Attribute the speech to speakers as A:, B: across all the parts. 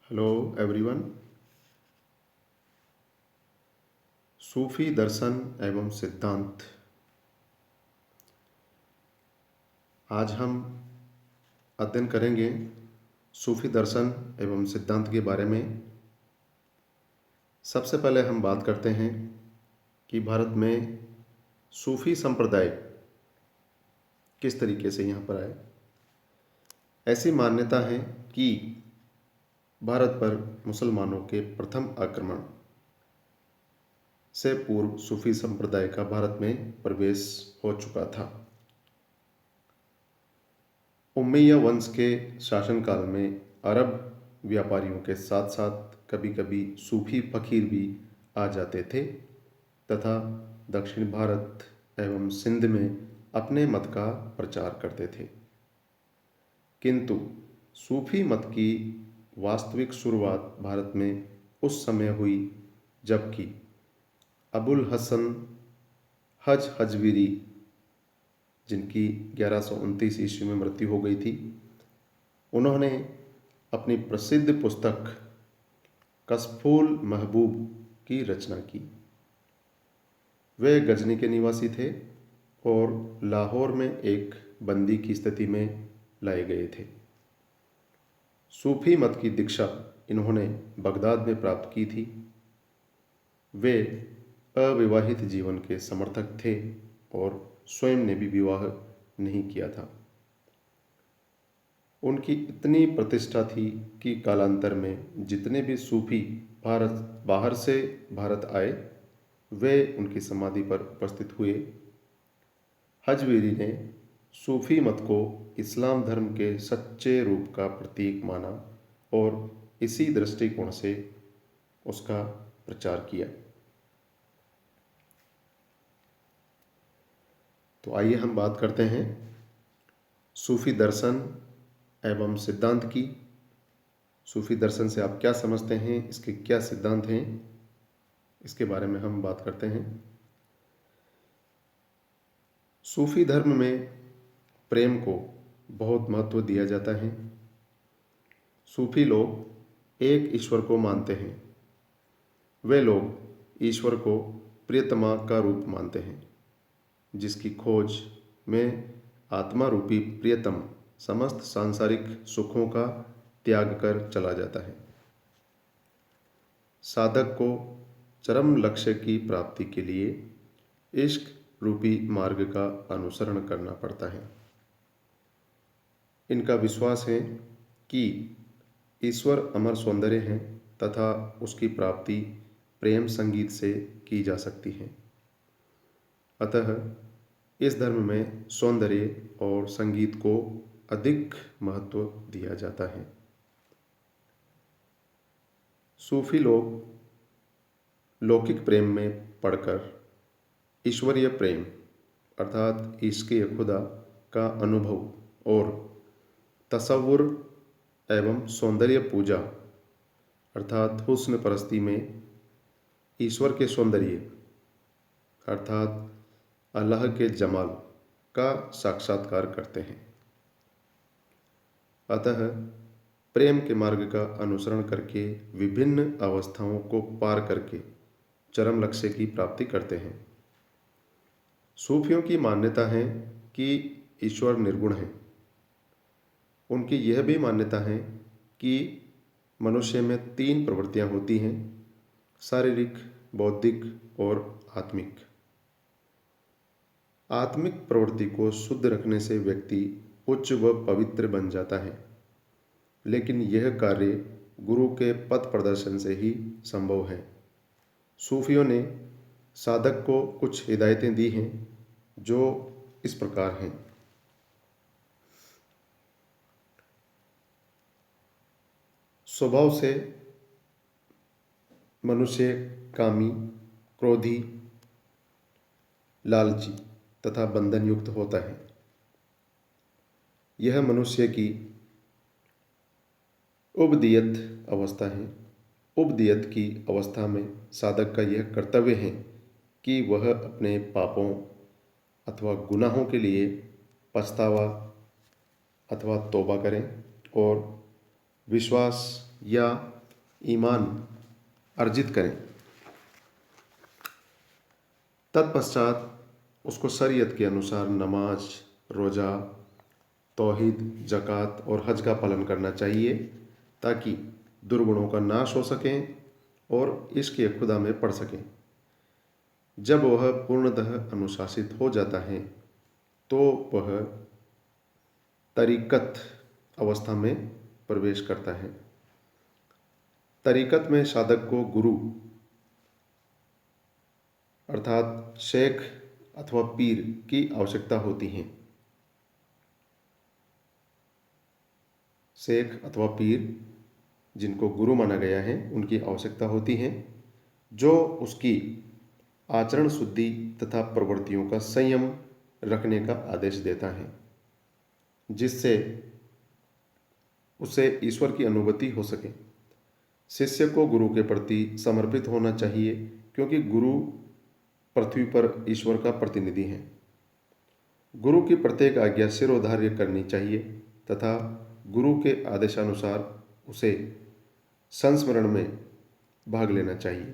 A: Hello everyone. सूफी दर्शन एवं सिद्धांत। आज हम अध्ययन करेंगे सूफी दर्शन एवं सिद्धांत के बारे में। सबसे पहले हम बात करते हैं कि भारत में सूफी संप्रदाय किस तरीके से यहाँ पर आए। ऐसी मान्यता है कि भारत पर मुसलमानों के प्रथम आक्रमण से पूर्व सूफी संप्रदाय का भारत में प्रवेश हो चुका था। उमैया वंश के शासनकाल में अरब व्यापारियों के साथ साथ कभी कभी सूफी फकीर भी आ जाते थे तथा दक्षिण भारत एवं सिंध में अपने मत का प्रचार करते थे। किंतु सूफी मत की वास्तविक शुरुआत भारत में उस समय हुई जबकि अबुल हसन हजवीरी, जिनकी 1129 ईस्वी में मृत्यु हो गई थी, उन्होंने अपनी प्रसिद्ध पुस्तक कशफुल महबूब की रचना की। वे गजनी के निवासी थे और लाहौर में एक बंदी की स्थिति में लाए गए थे। सूफी मत की दीक्षा इन्होंने बगदाद में प्राप्त की थी। वे अविवाहित जीवन के समर्थक थे और स्वयं ने भी विवाह नहीं किया था। उनकी इतनी प्रतिष्ठा थी कि कालांतर में जितने भी सूफी बाहर से भारत आए वे उनकी समाधि पर उपस्थित हुए। हजवीरी ने सूफी मत को इस्लाम धर्म के सच्चे रूप का प्रतीक माना और इसी दृष्टिकोण से उसका प्रचार किया। तो आइए हम बात करते हैं सूफी दर्शन एवं सिद्धांत की। सूफी दर्शन से आप क्या समझते हैं, इसके क्या सिद्धांत हैं, इसके बारे में हम बात करते हैं। सूफी धर्म में प्रेम को बहुत महत्व दिया जाता है। सूफी लोग एक ईश्वर को मानते हैं। वे लोग ईश्वर को प्रियतमा का रूप मानते हैं, जिसकी खोज में आत्मा रूपी प्रियतम समस्त सांसारिक सुखों का त्याग कर चला जाता है। साधक को चरम लक्ष्य की प्राप्ति के लिए इश्क रूपी मार्ग का अनुसरण करना पड़ता है। इनका विश्वास है कि ईश्वर अमर सौंदर्य है तथा उसकी प्राप्ति प्रेम संगीत से की जा सकती है। अतः इस धर्म में सौंदर्य और संगीत को अधिक महत्व दिया जाता है। सूफी लोग लौकिक प्रेम में पड़कर ईश्वरीय प्रेम अर्थात इश्क़े खुदा का अनुभव और तसव्वुर एवं सौंदर्य पूजा अर्थात हुस्न परस्ती में ईश्वर के सौंदर्य अर्थात अल्लाह के जमाल का साक्षात्कार करते हैं। अतः प्रेम के मार्ग का अनुसरण करके विभिन्न अवस्थाओं को पार करके चरम लक्ष्य की प्राप्ति करते हैं। सूफियों की मान्यता है कि ईश्वर निर्गुण है। उनकी यह भी मान्यता है कि मनुष्य में 3 प्रवृत्तियां होती हैं: शारीरिक, बौद्धिक और आत्मिक। आत्मिक प्रवृत्ति को शुद्ध रखने से व्यक्ति उच्च व पवित्र बन जाता है, लेकिन यह कार्य गुरु के पथ प्रदर्शन से ही संभव है। सूफियों ने साधक को कुछ हिदायतें दी हैं जो इस प्रकार हैं। स्वभाव से मनुष्य कामी, क्रोधी, लालची तथा बंधन युक्त होता है। यह मनुष्य की उपदियत अवस्था है। उपदियत की अवस्था में साधक का यह कर्तव्य है कि वह अपने पापों अथवा गुनाहों के लिए पछतावा अथवा तौबा करें और विश्वास या ईमान अर्जित करें। तत्पश्चात उसको शरीयत के अनुसार नमाज, रोज़ा, तौहीद, ज़कात और हज का पालन करना चाहिए ताकि दुर्गुणों का नाश हो सकें और इश्क़ खुदा में पड़ सकें। जब वह पूर्णतः अनुशासित हो जाता है तो वह तरीक़त अवस्था में प्रवेश करता है। तरीक़त में साधक को गुरु अर्थात शेख अथवा पीर की आवश्यकता होती है। शेख अथवा पीर जिनको गुरु माना गया है उनकी आवश्यकता होती है, जो उसकी आचरण शुद्धि तथा प्रवृत्तियों का संयम रखने का आदेश देता है, जिससे उसे ईश्वर की अनुभूति हो सके। शिष्य को गुरु के प्रति समर्पित होना चाहिए क्योंकि गुरु पृथ्वी पर ईश्वर का प्रतिनिधि है। गुरु की प्रत्येक आज्ञा शिरोधार्य करनी चाहिए तथा गुरु के आदेशानुसार उसे संस्मरण में भाग लेना चाहिए।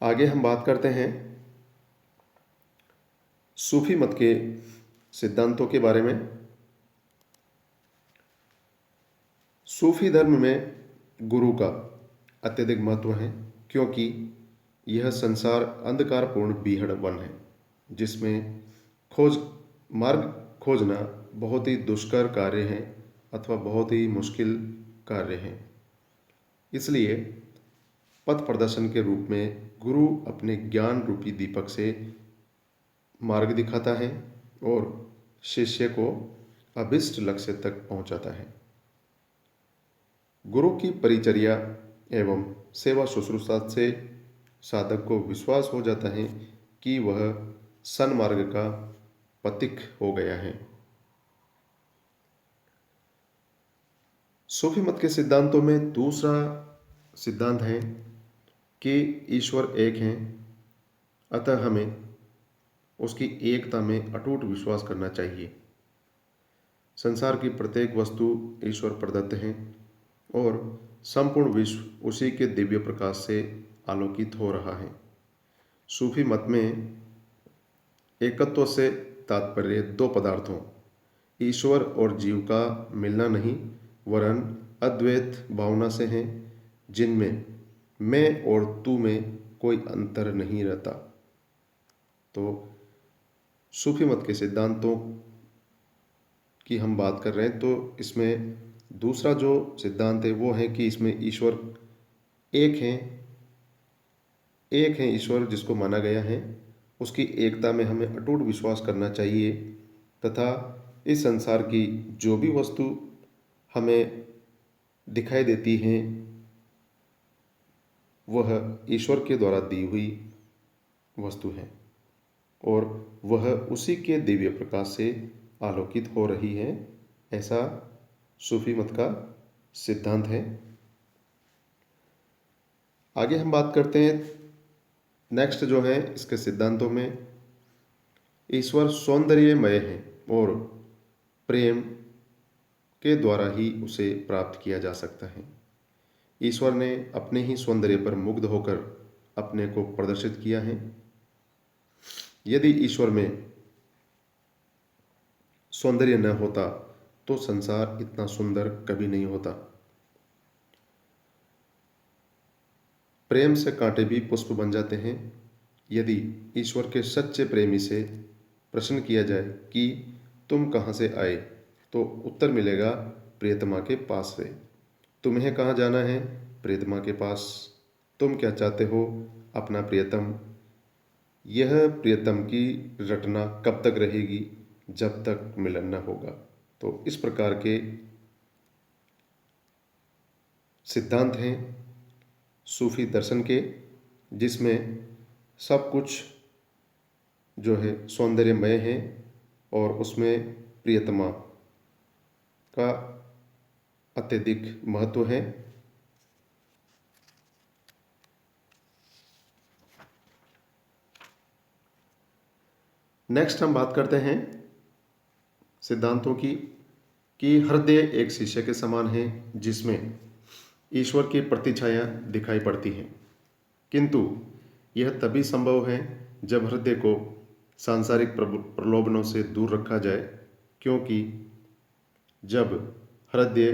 A: आगे हम बात करते हैं सूफी मत के सिद्धांतों के बारे में। सूफी धर्म में गुरु का अत्यधिक महत्व है क्योंकि यह संसार अंधकारपूर्ण बीहड़ वन है जिसमें मार्ग खोजना बहुत ही दुष्कर कार्य है अथवा बहुत ही मुश्किल कार्य है। इसलिए पथ प्रदर्शन के रूप में गुरु अपने ज्ञान रूपी दीपक से मार्ग दिखाता है और शिष्य को अभिष्ट लक्ष्य तक पहुंचाता है। गुरु की परिचर्या एवं सेवा शुश्रूषा से साधक को विश्वास हो जाता है कि वह सन्मार्ग का पथिक हो गया है। सूफी मत के सिद्धांतों में दूसरा सिद्धांत है कि ईश्वर एक हैं, अतः हमें उसकी एकता में अटूट विश्वास करना चाहिए। संसार की प्रत्येक वस्तु ईश्वर प्रदत्त है और संपूर्ण विश्व उसी के दिव्य प्रकाश से आलोकित हो रहा है। सूफी मत में एकत्व से तात्पर्य दो पदार्थों ईश्वर और जीव का मिलना नहीं वरन अद्वैत भावना से है, जिनमें मैं और तू में कोई अंतर नहीं रहता। तो सूफी मत के सिद्धांतों की हम बात कर रहे हैं तो इसमें दूसरा जो सिद्धांत है वो है कि इसमें ईश्वर एक है ईश्वर जिसको माना गया है, उसकी एकता में हमें अटूट विश्वास करना चाहिए तथा इस संसार की जो भी वस्तु हमें दिखाई देती हैं वह ईश्वर के द्वारा दी हुई वस्तु है और वह उसी के दिव्य प्रकाश से आलोकित हो रही है, ऐसा सूफी मत का सिद्धांत है। आगे हम बात करते हैं नेक्स्ट जो है इसके सिद्धांतों में ईश्वर सौंदर्यमय है और प्रेम के द्वारा ही उसे प्राप्त किया जा सकता है। ईश्वर ने अपने ही सौंदर्य पर मुग्ध होकर अपने को प्रदर्शित किया है। यदि ईश्वर में सौंदर्य न होता तो संसार इतना सुंदर कभी नहीं होता। प्रेम से कांटे भी पुष्प बन जाते हैं। यदि ईश्वर के सच्चे प्रेमी से प्रश्न किया जाए कि तुम कहाँ से आए तो उत्तर मिलेगा प्रियतमा के पास से। तुम्हें कहाँ जाना है? प्रियतमा के पास। तुम क्या चाहते हो? अपना प्रियतम। यह प्रियतम की रटना कब तक रहेगी? जब तक मिलन न होगा। तो इस प्रकार के सिद्धांत हैं सूफी दर्शन के, जिसमें सब कुछ जो है सौंदर्यमय है और उसमें प्रियतमा का अत्यधिक महत्व है। नेक्स्ट हम बात करते हैं सिद्धांतों की कि हृदय एक शीशे के समान है जिसमें ईश्वर की प्रतिछाया दिखाई पड़ती है, किंतु यह तभी संभव है जब हृदय को सांसारिक प्रलोभनों से दूर रखा जाए, क्योंकि जब हृदय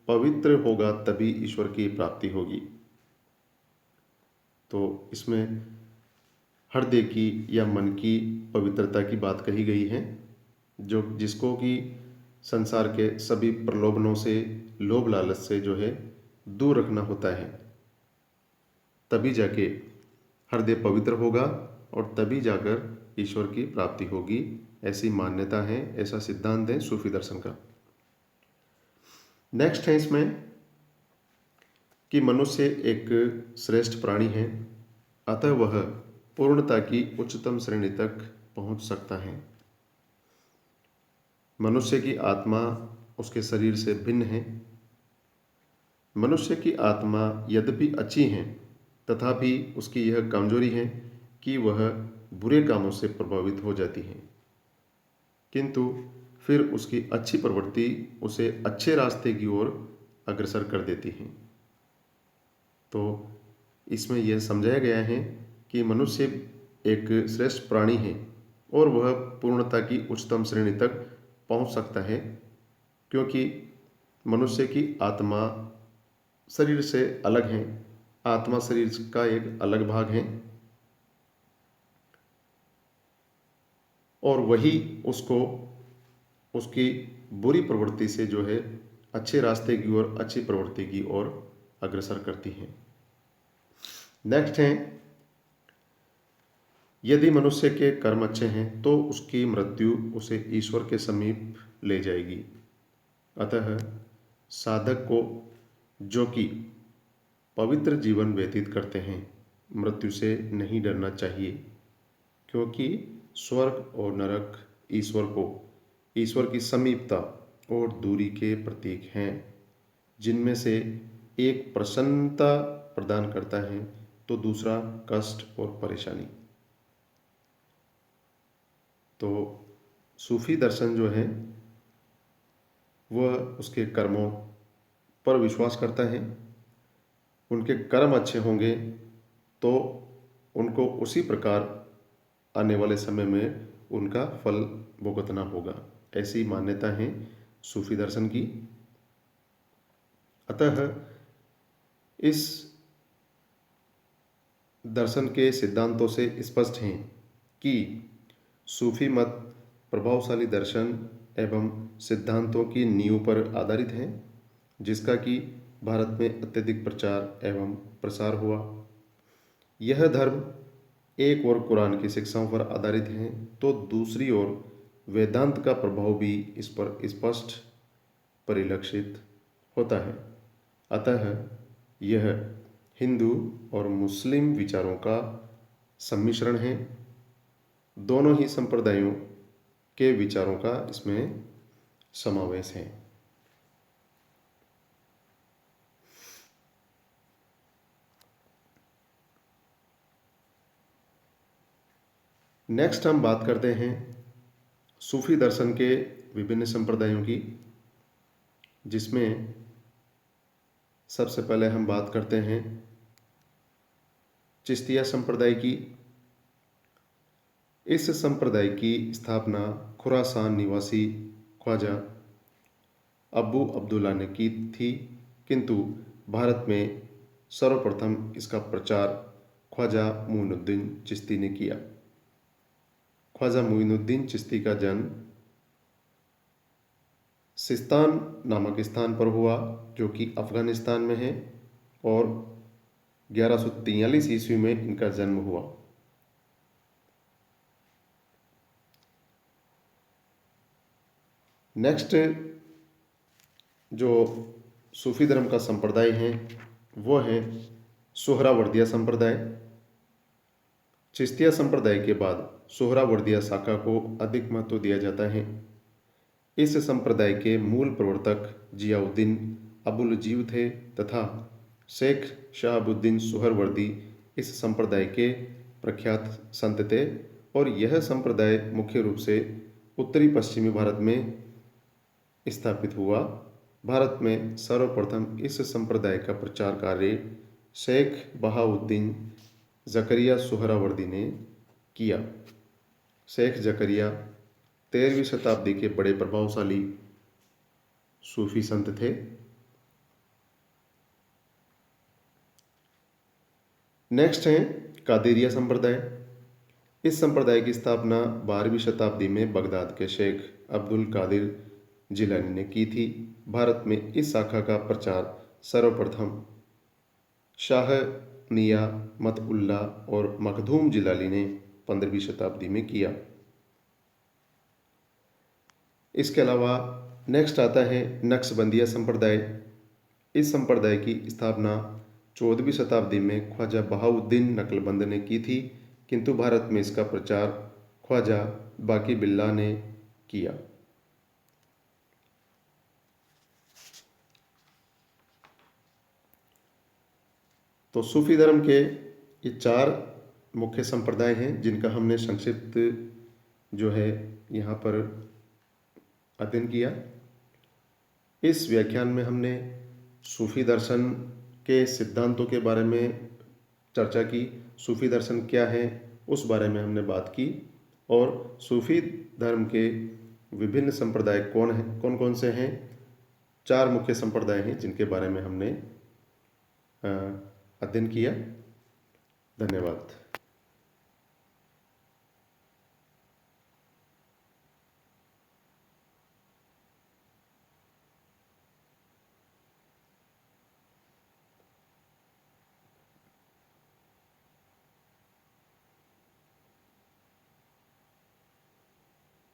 A: पवित्र होगा तभी ईश्वर की प्राप्ति होगी। तो इसमें हृदय की या मन की पवित्रता की बात कही गई है, जो जिसको कि संसार के सभी प्रलोभनों से, लोभ लालच से जो है दूर रखना होता है, तभी जाके हृदय पवित्र होगा और तभी जाकर ईश्वर की प्राप्ति होगी। ऐसी मान्यता है, ऐसा सिद्धांत है सूफी दर्शन का। नेक्स्ट है इसमें कि मनुष्य एक श्रेष्ठ प्राणी है, अतः वह पूर्णता की उच्चतम श्रेणी तक पहुंच सकता है। मनुष्य की आत्मा उसके शरीर से भिन्न है। मनुष्य की आत्मा यद्यपि अच्छी है, तथापि उसकी यह कमजोरी है कि वह बुरे कामों से प्रभावित हो जाती है, किंतु फिर उसकी अच्छी प्रवृत्ति उसे अच्छे रास्ते की ओर अग्रसर कर देती है। तो इसमें यह समझाया गया है कि मनुष्य एक श्रेष्ठ प्राणी है और वह पूर्णता की उच्चतम श्रेणी तक पहुंच सकता है, क्योंकि मनुष्य की आत्मा शरीर से अलग है। आत्मा शरीर का एक अलग भाग है और वही उसको उसकी बुरी प्रवृत्ति से जो है अच्छे रास्ते की ओर, अच्छी प्रवृत्ति की ओर अग्रसर करती है। नेक्स्ट है, यदि मनुष्य के कर्म अच्छे हैं तो उसकी मृत्यु उसे ईश्वर के समीप ले जाएगी। अतः साधक को, जो कि पवित्र जीवन व्यतीत करते हैं, मृत्यु से नहीं डरना चाहिए, क्योंकि स्वर्ग और नरक ईश्वर की समीपता और दूरी के प्रतीक हैं, जिनमें से एक प्रसन्नता प्रदान करता है तो दूसरा कष्ट और परेशानी। तो सूफी दर्शन जो है वह उसके कर्मों पर विश्वास करता है। उनके कर्म अच्छे होंगे तो उनको उसी प्रकार आने वाले समय में उनका फल भुगतना होगा, ऐसी मान्यता है सूफी दर्शन की। अतः इस दर्शन के सिद्धांतों से स्पष्ट है कि सूफी मत प्रभावशाली दर्शन एवं सिद्धांतों की नींव पर आधारित है, जिसका कि भारत में अत्यधिक प्रचार एवं प्रसार हुआ। यह धर्म एक ओर कुरान की शिक्षाओं पर आधारित है तो दूसरी ओर वेदांत का प्रभाव भी इस पर स्पष्ट परिलक्षित होता है। अतः यह हिंदू और मुस्लिम विचारों का सम्मिश्रण है। दोनों ही संप्रदायों के विचारों का इसमें समावेश है। नेक्स्ट हम बात करते हैं सूफी दर्शन के विभिन्न संप्रदायों की, जिसमें सबसे पहले हम बात करते हैं चिश्तिया संप्रदाय की। इस संप्रदाय की स्थापना खुरासान निवासी ख्वाजा अबू अब्दुल्ला ने की थी, किंतु भारत में सर्वप्रथम इसका प्रचार ख्वाजा मुइनुद्दीन चिश्ती ने किया। ख्वाजा मुइनुद्दीन चिश्ती का जन्म सिस्तान नामक स्थान पर हुआ, जो कि अफगानिस्तान में है, और 1143 ईस्वी में इनका जन्म हुआ। नेक्स्ट जो सूफी धर्म का संप्रदाय है वो है सोहरावर्दिया संप्रदाय। चिश्तिया संप्रदाय के बाद सोहरावर्दिया शाखा को अधिक महत्व दिया जाता है। इस संप्रदाय के मूल प्रवर्तक जियाउद्दीन अबुल जीव थे तथा शेख शहाबुद्दीन सोहरवर्दी इस संप्रदाय के प्रख्यात संत थे और यह संप्रदाय मुख्य रूप से उत्तरी पश्चिमी भारत में स्थापित हुआ। भारत में सर्वप्रथम इस संप्रदाय का प्रचार कार्य शेख बहाउद्दीन जकरिया सुहरावर्दी ने किया। शेख जकरिया 13वीं शताब्दी के बड़े प्रभावशाली सूफी संत थे। नेक्स्ट है कादिरिया संप्रदाय। इस संप्रदाय की स्थापना 12वीं शताब्दी में बगदाद के शेख अब्दुल कादिर जिलानी ने की थी। भारत में इस शाखा का प्रचार सर्वप्रथम शाह मियां मतउल्ला और मखदूम जिलानी ने 15वीं शताब्दी में किया। इसके अलावा नेक्स्ट आता है नक्शबंदिया संप्रदाय। इस संप्रदाय की स्थापना 14वीं शताब्दी में ख्वाजा बहाउद्दीन नकलबंद ने की थी, किंतु भारत में इसका प्रचार ख्वाजा बाकी बिल्ला ने किया। तो सूफी धर्म के ये 4 मुख्य संप्रदाय हैं जिनका हमने संक्षिप्त जो है यहाँ पर अध्ययन किया। इस व्याख्यान में हमने सूफी दर्शन के सिद्धांतों के बारे में चर्चा की। सूफी दर्शन क्या है उस बारे में हमने बात की और सूफी धर्म के विभिन्न संप्रदाय कौन कौन से हैं। 4 मुख्य संप्रदाय हैं जिनके बारे में हमने अध्ययन किया। धन्यवाद।